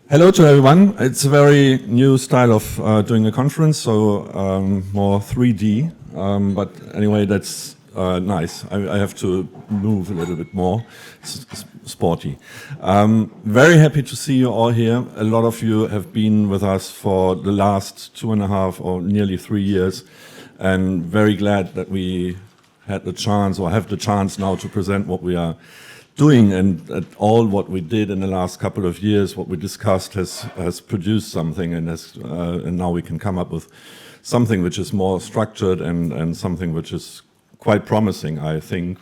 Hello to everyone. It's a very new style of doing a conference, so more 3D. But anyway, that's nice. I have to move a little bit more. It's sporty. Very happy to see you all here. A lot of you have been with us for the last 2.5 or nearly 3 years, and very glad that we had the chance or have the chance now to present what we are doing, and all what we did in the last couple of years, what we discussed has produced something, and now we can come up with something which is more structured and something which is quite promising, I think,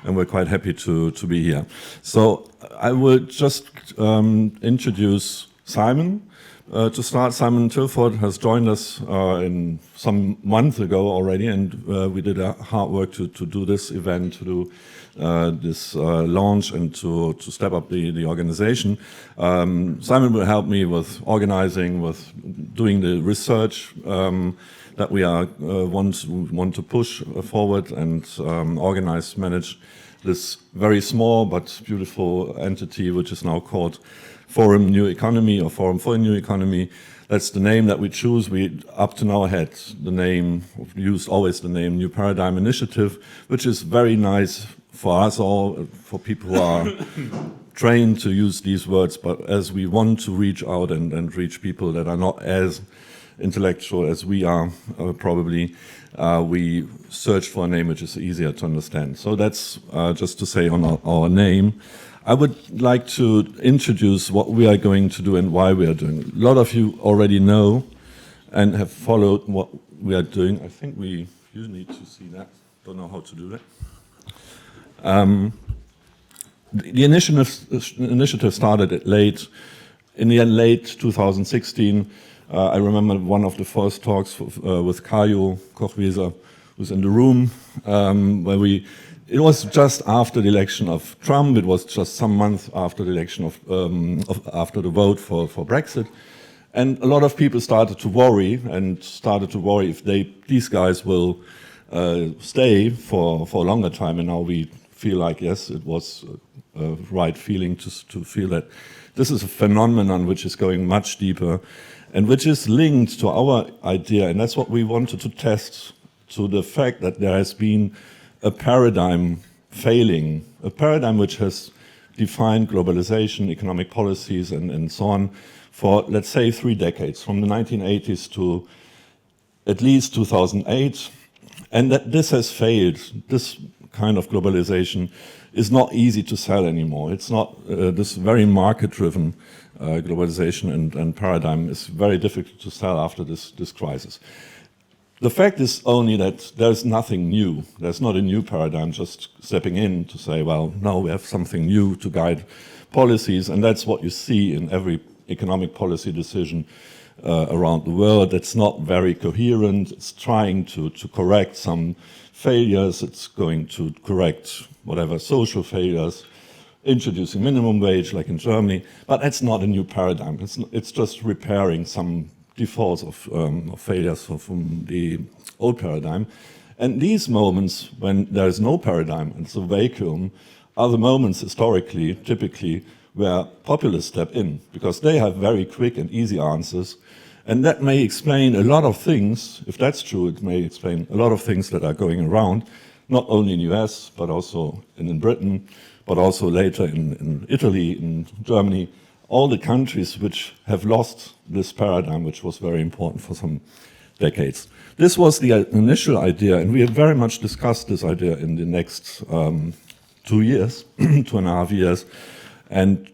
and we're quite happy to be here. So I will just introduce Simon. To start, Simon Tilford has joined us in some month ago already, and we did a hard work to do this event, to do this launch, and to step up the organization. Simon will help me with organizing, with doing the research that we are want to push forward, and organize, manage this very small but beautiful entity, which is now called Forum New Economy, or Forum for a New Economy. That's the name that we choose. We up to now had the name, used always the name New Paradigm Initiative, which is very nice for us all, for people who are trained to use these words, but as we want to reach out and reach people that are not as intellectual as we are, probably, we search for a name which is easier to understand. So that's just to say on our name. I would like to introduce what we are going to do and why we are doing it. A lot of you already know and have followed what we are doing. I think you need to see that. Don't know how to do that. The initiative started in the late 2016. I remember one of the first talks with Kajo Kochwieser, who's in the room, where it was just after the election of Trump. It was just some months after the election after the vote for Brexit. And a lot of people started to worry if these guys will stay for a longer time. And now we feel like, yes, it was a right feeling to feel that this is a phenomenon which is going much deeper and which is linked to our idea. And that's what we wanted to test, to the fact that there has been a paradigm failing, a paradigm which has defined globalization, economic policies, and so on for, let's say, 3 decades, from the 1980s to at least 2008, and that this has failed. This kind of globalization is not easy to sell anymore. It's not this very market-driven globalization and paradigm is very difficult to sell after this crisis. The fact is only that there's nothing new. There's not a new paradigm just stepping in to say, well, now we have something new to guide policies, and that's what you see in every economic policy decision around the world. It's not very coherent. It's trying to correct some failures. It's going to correct whatever social failures, introducing minimum wage like in Germany, but that's not a new paradigm. It's just repairing some defaults of failures from the old paradigm. And these moments when there is no paradigm and it's a vacuum are the moments historically, typically, where populists step in, because they have very quick and easy answers. And that may explain a lot of things. If that's true, it may explain a lot of things that are going around, not only in the US, but also in Britain, but also later in Italy, in Germany, all the countries which have lost this paradigm, which was very important for some decades. This was the initial idea, and we have very much discussed this idea in the next 2 years, 2.5 years. And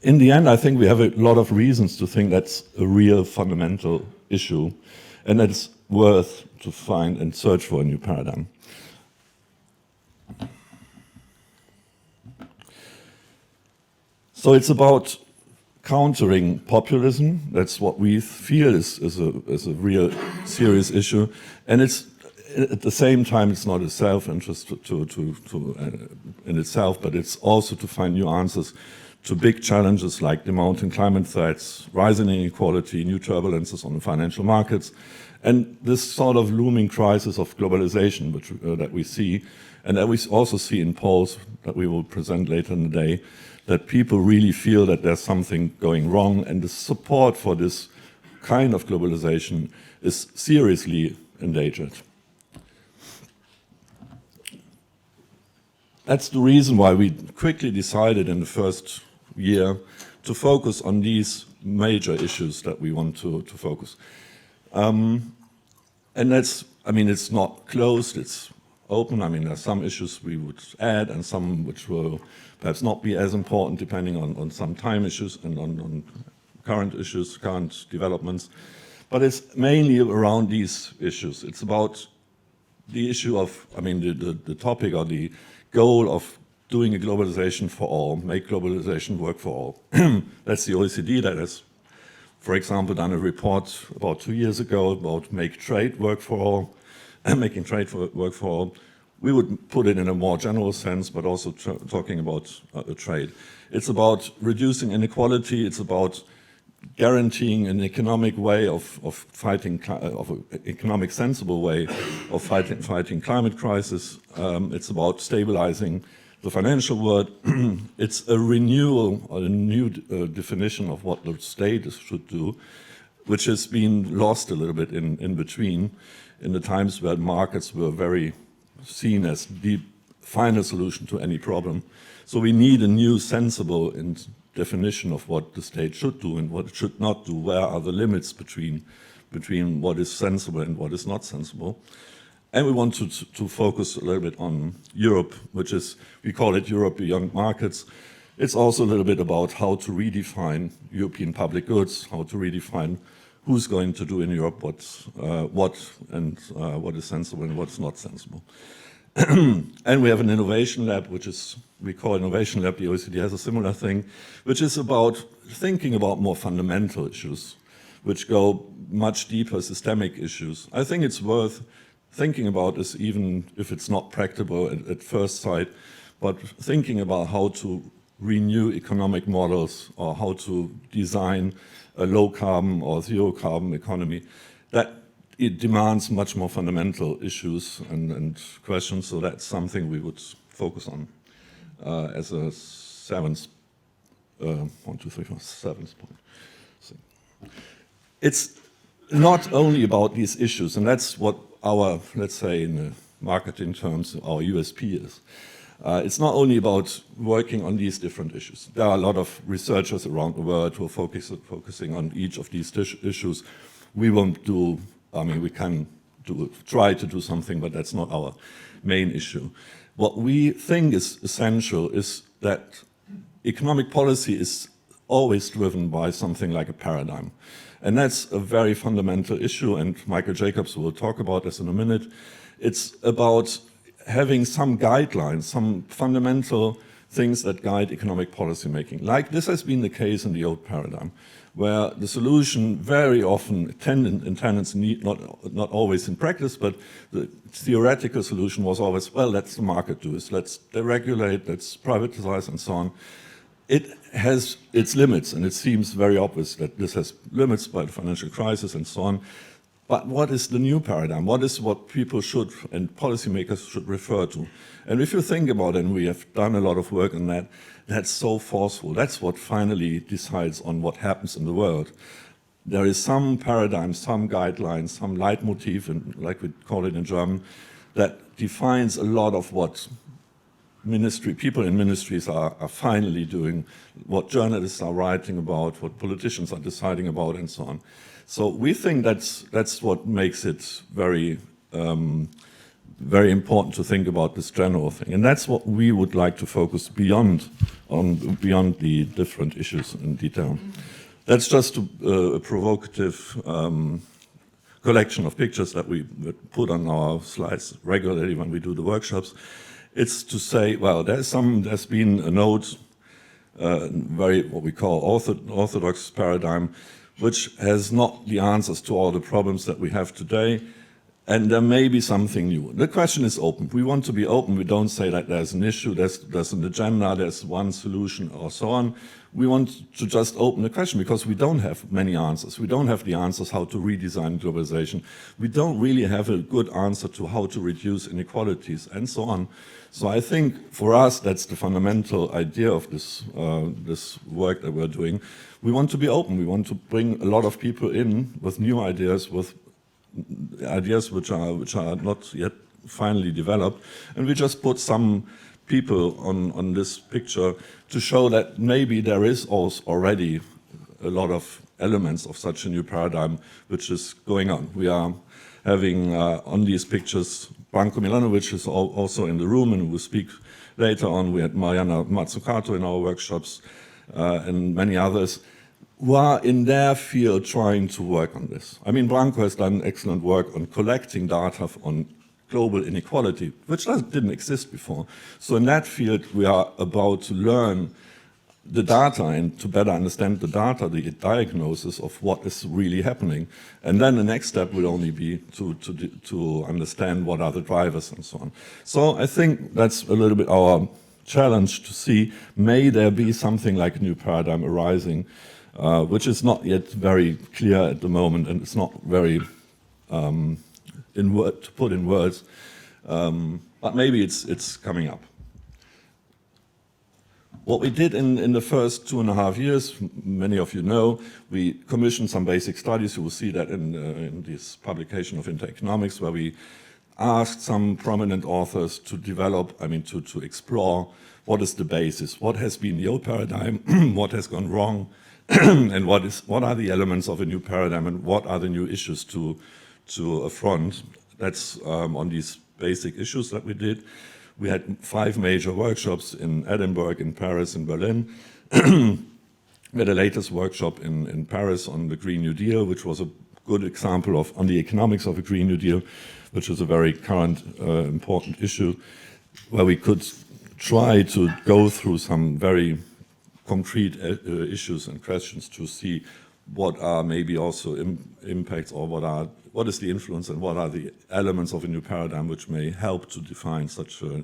in the end, I think we have a lot of reasons to think that's a real fundamental issue, and that it's worth to find and search for a new paradigm. So it's about countering populism. That's what we feel is a real serious issue, and it's at the same time it's not a self-interest in itself, but it's also to find new answers to big challenges like the mounting climate threats, rising inequality, new turbulences on the financial markets, and this sort of looming crisis of globalization that we see, and that we also see in polls that we will present later in the day, that people really feel that there's something going wrong, and the support for this kind of globalization is seriously endangered. That's the reason why we quickly decided in the first year to focus on these major issues that we want to focus. And that's, I mean, it's not closed, it's open. I mean, there are some issues we would add and some which will perhaps not be as important depending on some time issues and on current issues, current developments. But it's mainly around these issues. It's about the issue of, I mean, the topic or the goal of doing a globalization for all, make globalization work for all. That's the OECD that has, for example, done a report about 2 years ago about make trade work for all, making trade work for all. We would put it in a more general sense, but also talking about trade. It's about reducing inequality. It's about guaranteeing an economic way of fighting, of an economic sensible way of fighting climate crisis. It's about stabilizing the financial world. It's a renewal or a new definition of what the state should do, which has been lost a little bit in between in the times where markets were very seen as the final solution to any problem. So we need a new sensible definition of what the state should do and what it should not do. Where are the limits between what is sensible and what is not sensible? And we want to focus a little bit on Europe, which is, we call it Europe Beyond Markets. It's also a little bit about how to redefine European public goods, how to redefine who's going to do in Europe what is sensible and what's not sensible. And we have an innovation lab, which is, we call Innovation Lab, the OECD has a similar thing, which is about thinking about more fundamental issues, which go much deeper, systemic issues. I think it's worth thinking about this, even if it's not practical at first sight, but thinking about how to renew economic models or how to design a low carbon or zero carbon economy. That it demands much more fundamental issues and questions, so that's something we would focus on as a seventh point. It's not only about these issues, and that's what our, let's say in the marketing terms, our USP is. It's not only about working on these different issues. There are a lot of researchers around the world who are focusing on each of these issues. We won't do, I mean, we can try to do something, but that's not our main issue. What we think is essential is that economic policy is always driven by something like a paradigm. And that's a very fundamental issue, and Michael Jacobs will talk about this in a minute. It's about having some guidelines, some fundamental things that guide economic policy making. Like this has been the case in the old paradigm, where the solution very often, in tendency, not always in practice, but the theoretical solution was always, well, let's the market do this, let's deregulate, let's privatize, and so on. It has its limits, and it seems very obvious that this has limits by the financial crisis and so on. But what is the new paradigm? What is what people should and policymakers should refer to? And if you think about it, and we have done a lot of work on that, that's so forceful. That's what finally decides on what happens in the world. There is some paradigm, some guidelines, some leitmotif, and like we call it in German, that defines a lot of what people in ministries are finally doing, what journalists are writing about, what politicians are deciding about, and so on. So we think that's what makes it very, very important to think about this general thing, and that's what we would like to focus beyond the different issues in detail. That's just a provocative collection of pictures that we put on our slides regularly when we do the workshops. It's to say, well, there's been a note, very what we call orthodox paradigm, which has not the answers to all the problems that we have today. and there may be something new. The question is open. We want to be open. We don't say that there's an issue, there's an agenda, there's one solution, or so on. We want to just open the question because we don't have many answers. We don't have the answers how to redesign globalization. We don't really have a good answer to how to reduce inequalities and so on. So I think for us, that's the fundamental idea of this, this work that we're doing. We want to be open. We want to bring a lot of people in with new ideas, with ideas which are not yet finally developed, and we just put some people on this picture to show that maybe there is also already a lot of elements of such a new paradigm which is going on. We are having on these pictures Branko Milanovic is also in the room and will speak later on. We had Mariana Mazzucato in our workshops and many others who are in their field trying to work on this. I mean, Branko has done excellent work on collecting data on global inequality, which didn't exist before. So in that field, we are about to learn the data and to better understand the data, the diagnosis of what is really happening. And then the next step will only be to understand what are the drivers and so on. So I think that's a little bit our challenge to see, may there be something like a new paradigm arising, which is not yet very clear at the moment, and it's not very to put in words, but maybe it's coming up. What we did in the first 2.5 years, many of you know, we commissioned some basic studies. You will see that in this publication of Intereconomics, where we asked some prominent authors to develop, to explore what is the basis, what has been the old paradigm, what has gone wrong, and what are the elements of a new paradigm, and what are the new issues to affront. That's on these basic issues that we did. We had 5 major workshops in Edinburgh, in Paris, in Berlin. We had the latest workshop in Paris on the Green New Deal, which was a good example on the economics of a Green New Deal, which is a very current, important issue, where we could try to go through some very concrete issues and questions to see what are maybe also impacts, or what is the influence and what are the elements of a new paradigm which may help to define such a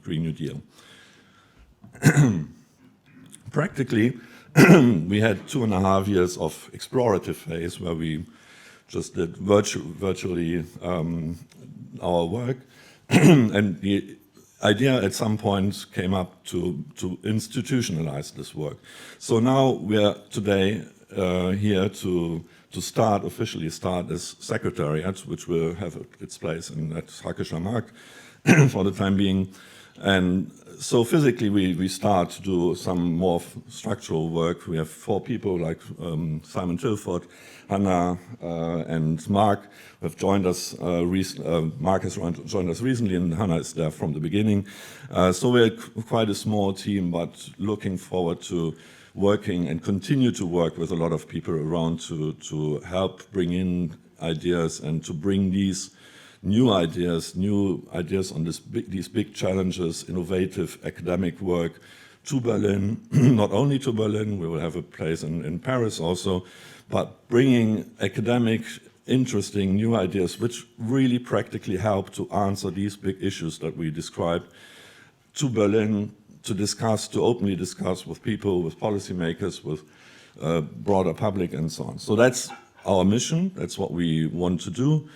Green New Deal. Practically, we had 2.5 years of explorative phase where we just did virtually our work. And the idea at some point came up to institutionalize this work. So now we are today here to officially start as secretariat, which will have its place at Hackescher Markt for the time being. And so physically we start to do some more structural work. We have 4 people like Simon Tilford, Hannah and Mark who have joined us Mark has joined us recently, and Hannah is there from the beginning. So we're quite a small team, but looking forward to working and continue to work with a lot of people around to help bring in ideas and to bring these new ideas on these big challenges, innovative academic work to Berlin, not only to Berlin, we will have a place in Paris also, but bringing academic, interesting new ideas which really practically help to answer these big issues that we described to Berlin, to openly discuss with people, with policymakers, with broader public and so on. So that's our mission, that's what we want to do.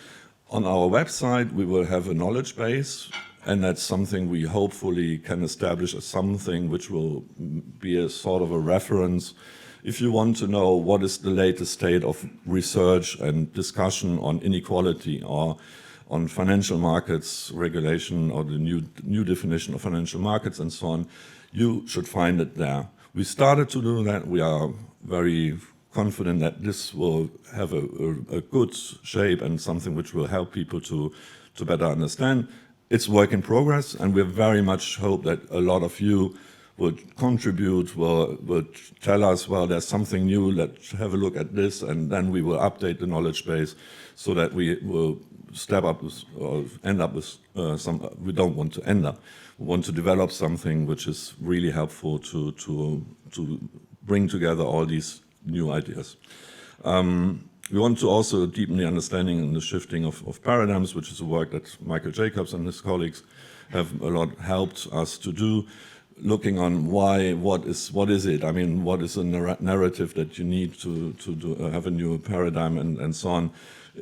On our website, we will have a knowledge base, and that's something we hopefully can establish as something which will be a sort of a reference. If you want to know what is the latest state of research and discussion on inequality or on financial markets regulation or the new definition of financial markets and so on, you should find it there. We started to do that. We are very confident that this will have a good shape and something which will help people to better understand. It's work in progress, and we very much hope that a lot of you would contribute, would tell us, well, there's something new, let's have a look at this, and then we will update the knowledge base so that we will step up with, or end up with we don't want to end up. We want to develop something which is really helpful to bring together all these new ideas. We want to also deepen the understanding and the shifting of paradigms, which is a work that Michael Jacobs and his colleagues have a lot helped us to do, looking on what is it? I mean, what is a narrative that you need to have a new paradigm and so on.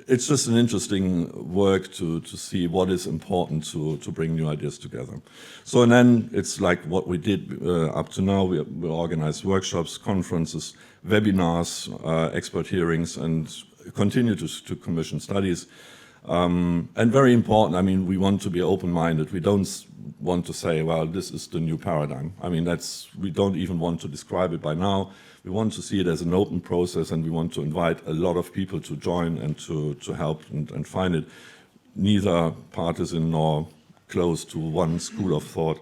It's just an interesting work to see what is important to bring new ideas together. So, and then it's like what we did up to now. We organize workshops, conferences, webinars, expert hearings, and continue to commission studies. And very important, I mean, we want to be open-minded. We don't want to say, well, this is the new paradigm. I mean, we don't even want to describe it by now. We want to see it as an open process, and we want to invite a lot of people to join and to help and find it neither partisan nor close to one school of thought.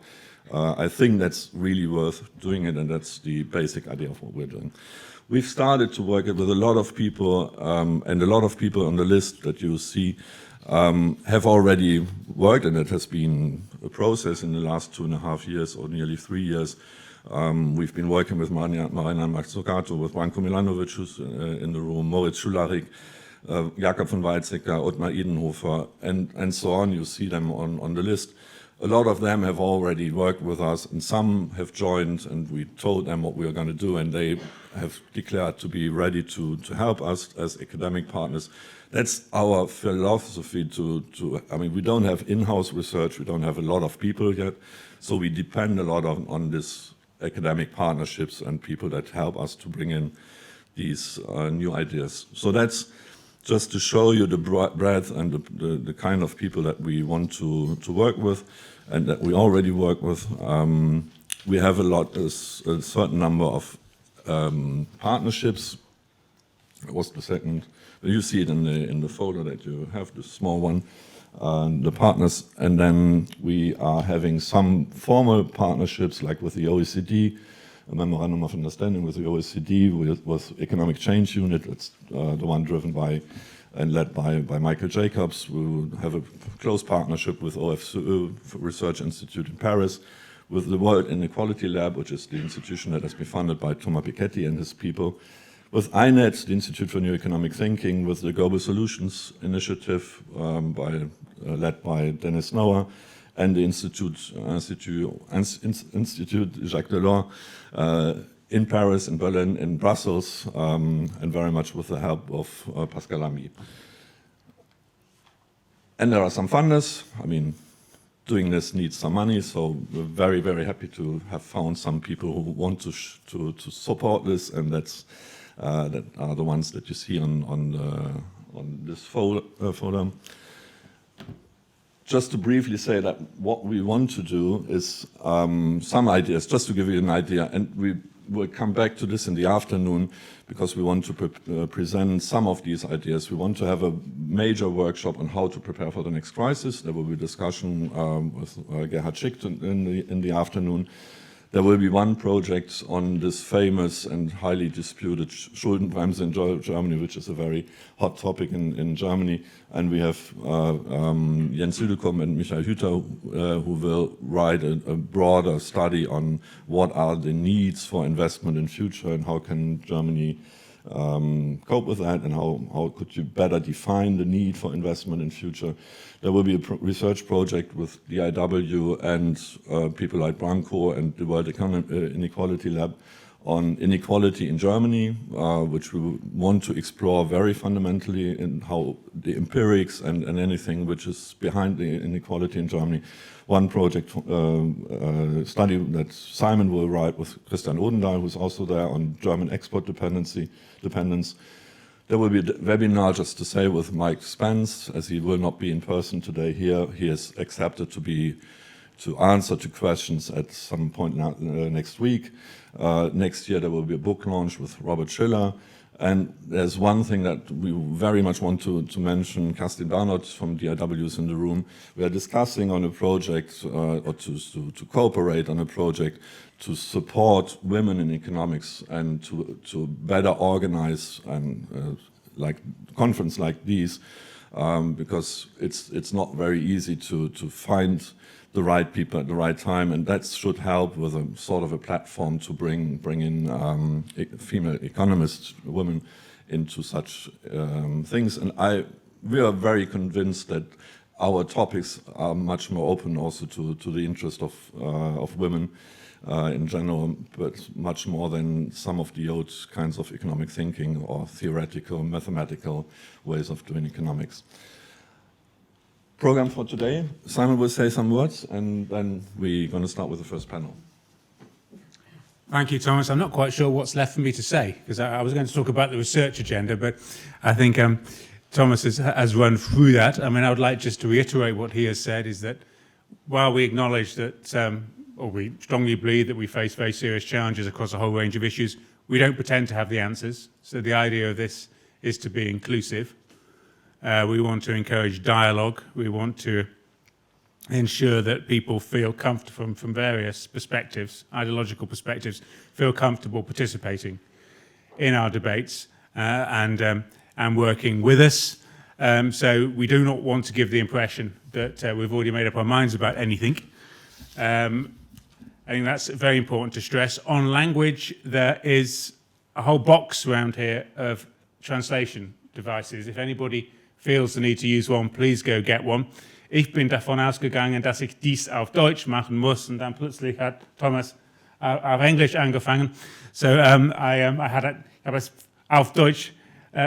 I think that's really worth doing it, and that's the basic idea of what we're doing. We've started to work with a lot of people, and a lot of people on the list that you see have already worked, and it has been a process in the last 2.5 years or nearly 3 years. We've been working with Marina Mazzucato, with Branko Milanovic, who's in the room, Moritz Schularik, Jakob von Weizsäcker, Ottmar Edenhofer, and so on. You see them on the list. A lot of them have already worked with us, and some have joined, and we told them what we are going to do, and they have declared to be ready to help us as academic partners. That's our philosophy I mean, we don't have in-house research, we don't have a lot of people yet, so we depend a lot on this academic partnerships and people that help us to bring in these new ideas. So that's just to show you the breadth and the kind of people that we want to work with and that we already work with. We have a certain number of partnerships. What's the second? You see it in the folder that you have, the small one, the partners. And then we are having some formal partnerships, like with the OECD, a memorandum of understanding with the OECD, with Economic Change Unit. It's the one driven by and led by Michael Jacobs. We have a close partnership with OFCE Research Institute in Paris, with the World Inequality Lab, which is the institution that has been funded by Thomas Piketty and his people, with INET, the Institute for New Economic Thinking, with the Global Solutions Initiative led by Dennis Noah, and the Institut Jacques Delors in Paris, in Berlin, in Brussels, and very much with the help of Pascal Lamy. And there are some funders. I mean, doing this needs some money, so we're very, very happy to have found some people who want to support this, and that are the ones that you see on this folder. Just to briefly say that what we want to do is some ideas, just to give you an idea, and we will come back to this in the afternoon because we want to present some of these ideas. We want to have a major workshop on how to prepare for the next crisis. There will be discussion with Gerhard Schick in the afternoon. There will be one project on this famous and highly disputed Schuldenbremse in Germany, which is a very hot topic in Germany. And we have Jens Südekum and Michael Hüter, who will write a broader study on what are the needs for investment in future and how can Germany cope with that, and how could you better define the need for investment in future. There will be a research project with DIW and people like Branko and the World Inequality Lab on inequality in Germany, which we want to explore very fundamentally in how the empirics and anything which is behind the inequality in Germany. One project study that Simon will write with Christian Odendahl, who's also there, on German export dependence. There will be a webinar, just to say, with Mike Spence, as he will not be in person today here. He has accepted to answer to questions at some point next week. Next year there will be a book launch with Robert Schiller. And there's one thing that we very much want to mention. Kerstin Barnott from DIW is in the room. We are discussing on a project, or to cooperate on a project to support women in economics and to better organize and like conference like these, because it's not very easy to find the right people at the right time, and that should help with a sort of a platform to bring in female economists, women into such things. And we are very convinced that our topics are much more open also to the interest of women in general, but much more than some of the old kinds of economic thinking or theoretical, mathematical ways of doing economics. Program for today, Simon will say some words, and then we're going to start with the first panel. Thank you, Thomas. I'm not quite sure what's left for me to say, because I was going to talk about the research agenda, but I think Thomas has run through that. I mean, I would like just to reiterate what he has said, is that while we acknowledge that, or we strongly believe that we face very serious challenges across a whole range of issues, we don't pretend to have the answers. So the idea of this is to be inclusive. We want to encourage dialogue. We want to ensure that people feel comfortable from various perspectives, ideological perspectives, feel comfortable participating in our debates and working with us. So we do not want to give the impression that we've already made up our minds about anything. I think that's very important to stress. On language, there is a whole box around here of translation devices. If anybody feels the need to use one, please go get one. Ich bin davon ausgegangen, dass ich dies auf Deutsch machen muss, und dann plötzlich hat Thomas auf Englisch angefangen. So I habe es auf Deutsch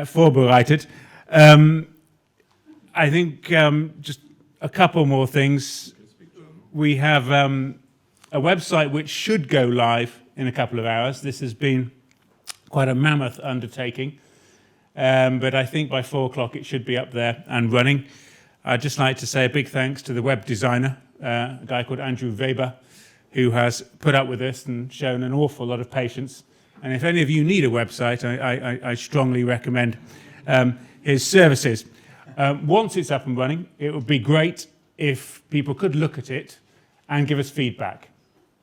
vorbereitet. I think just a couple more things. We have a website which should go live in a couple of hours. This has been quite a mammoth undertaking, but I think by 4 o'clock it should be up there and running. I'd just like to say a big thanks to the web designer, a guy called Andrew Weber, who has put up with this and shown an awful lot of patience. And if any of you need a website, I strongly recommend his services. Once it's up and running, it would be great if people could look at it and give us feedback.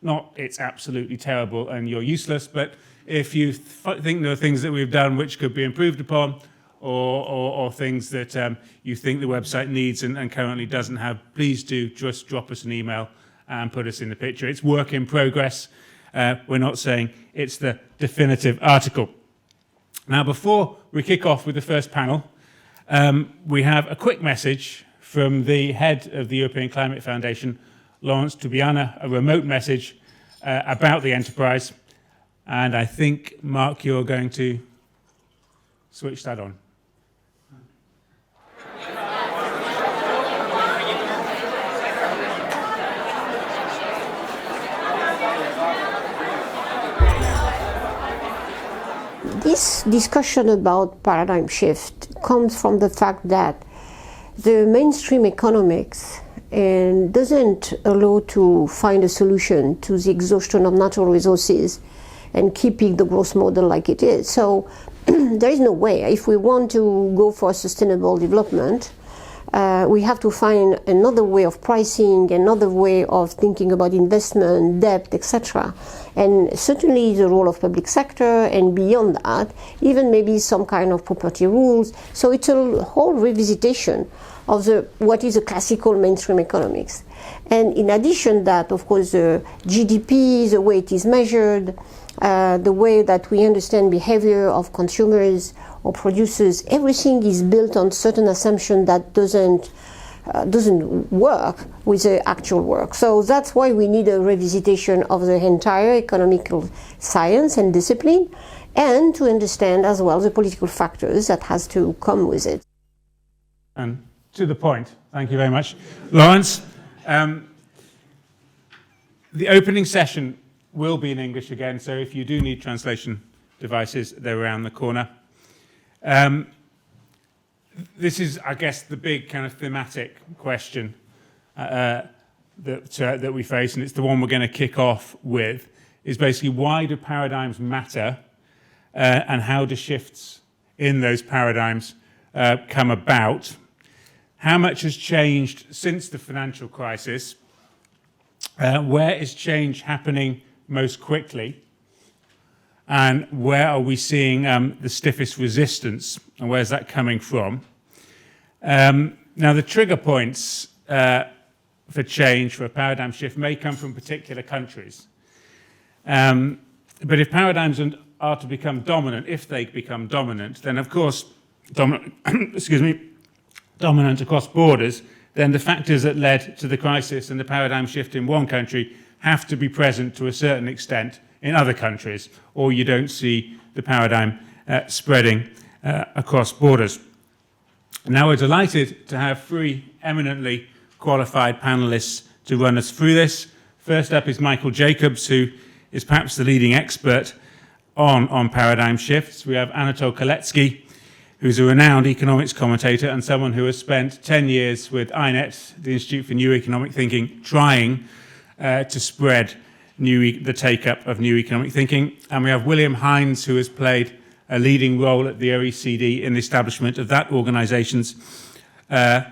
Not it's absolutely terrible and you're useless, but if you think there are things that we've done which could be improved upon, or things that you think the website needs and currently doesn't have, please do just drop us an email and put us in the picture. It's work in progress. We're not saying it's the definitive article. Now, before we kick off with the first panel, we have a quick message from the head of the European Climate Foundation, Laurence Tubiana, a remote message about the enterprise. And I think, Mark, you're going to switch that on. This discussion about paradigm shift comes from the fact that the mainstream economics doesn't allow to find a solution to the exhaustion of natural resources and keeping the growth model like it is. So there is no way. If we want to go for sustainable development, we have to find another way of pricing, another way of thinking about investment, debt, etc. And certainly the role of public sector, and beyond that, even maybe some kind of property rules. So it's a whole revisitation of what is a classical mainstream economics. And in addition that, of course, the GDP, the way it is measured, the way that we understand behavior of consumers or producers, everything is built on certain assumption that doesn't work with the actual work. So that's why we need a revisitation of the entire economical science and discipline, and to understand as well the political factors that has to come with it. And to the point, thank you very much. Laurence, the opening session will be in English again, so if you do need translation devices, they're around the corner. This is, I guess, the big kind of thematic question that we face, and it's the one we're going to kick off with, is basically why do paradigms matter, and how do shifts in those paradigms come about? How much has changed since the financial crisis? Where is change happening most quickly? And where are we seeing the stiffest resistance, and where's that coming from? Now, the trigger points for change, for a paradigm shift, may come from particular countries. But if paradigms are to become dominant, if they become dominant, then of course, dominant across borders, then the factors that led to the crisis and the paradigm shift in one country have to be present to a certain extent in other countries, or you don't see the paradigm spreading across borders. Now we're delighted to have three eminently qualified panelists to run us through this. First up is Michael Jacobs, who is perhaps the leading expert on paradigm shifts. We have Anatol Kalecki, who's a renowned economics commentator and someone who has spent 10 years with INET, the Institute for New Economic Thinking, trying to spread the take-up of new economic thinking. And we have William Hines, who has played a leading role at the OECD in the establishment of that organisation's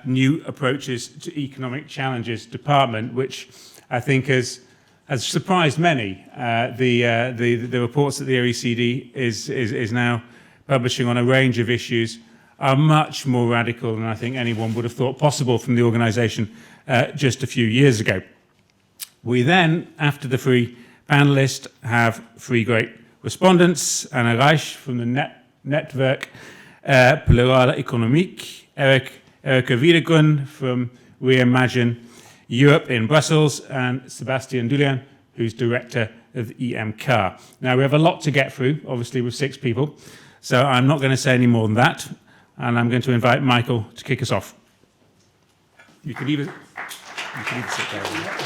new approaches to economic challenges department, which I think has surprised many. The reports that the OECD is now publishing on a range of issues are much more radical than I think anyone would have thought possible from the organisation just a few years ago. We then, after the three panellists, have three great respondents: Anna Reich from the Netwerk Plurale Economique, Erika Wiedergrün from Reimagine Europe in Brussels, and Sebastian Dulian, who's director of EMK. Now, we have a lot to get through, obviously, with 6 people, so I'm not going to say any more than that, and I'm going to invite Michael to kick us off. You can either sit down.